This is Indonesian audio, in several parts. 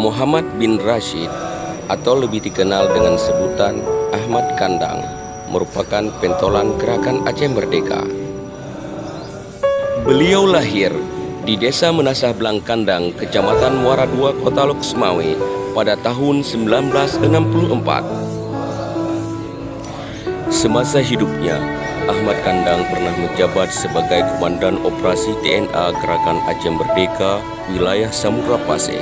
Muhammad bin Rashid atau lebih dikenal dengan sebutan Ahmad Kandang merupakan pentolan gerakan Aceh Merdeka. Beliau lahir di Desa Menasah Blangkandang, Kecamatan Muara II, Kota Lok Sumawe pada tahun 1964. Semasa hidupnya, Ahmad Kandang pernah menjabat sebagai Komandan Operasi TNA Gerakan Aceh Merdeka wilayah Samudra Pasir.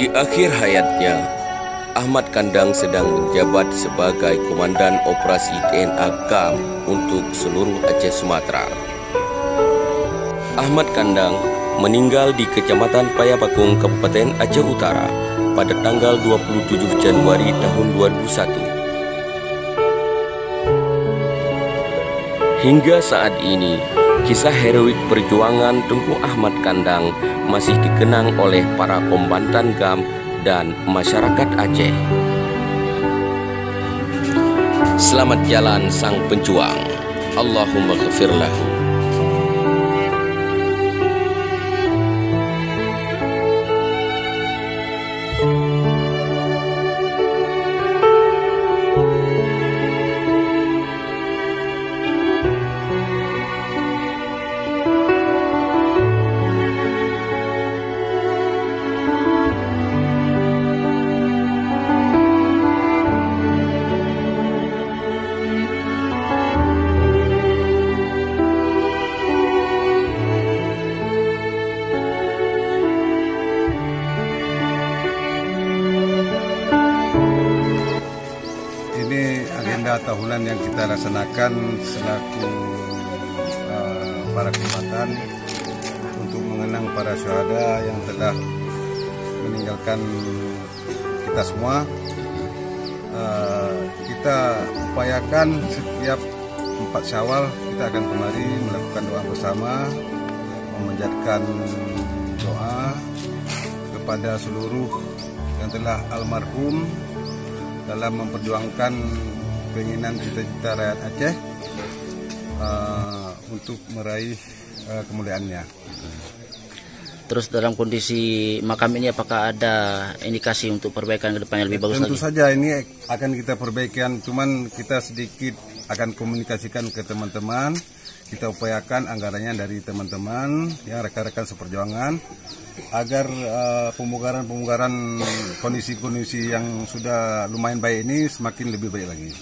Di akhir hayatnya, Ahmad Kandang sedang menjabat sebagai Komandan Operasi TNA GAM untuk seluruh Aceh Sumatera. Ahmad Kandang meninggal di Kecamatan Payabakung, Kabupaten Aceh Utara pada tanggal 27 Januari tahun 2001. Hingga saat ini, kisah heroik perjuangan Tunku Ahmad Kandang masih dikenang oleh para kombatan GAM dan masyarakat Aceh. Selamat jalan sang pejuang. Allahumma ghafir lahu. Tahunan yang kita laksanakan selaku para kombatan untuk mengenang para syuhada yang telah meninggalkan kita semua. Kita upayakan setiap 4 Syawal kita akan kembali melakukan doa bersama, memanjatkan doa kepada seluruh yang telah almarhum dalam memperjuangkan keinginan cita-cita rakyat Aceh untuk meraih kemuliaannya. Terus dalam kondisi makam ini apakah ada indikasi untuk perbaikan ke depannya lebih bagus lagi? Tentu saja ini akan kita perbaikan, cuman kita sedikit akan komunikasikan ke teman-teman. Kita upayakan anggarannya dari teman-teman, ya rekan-rekan seperjuangan, agar pemugaran kondisi-kondisi yang sudah lumayan baik ini semakin lebih baik lagi.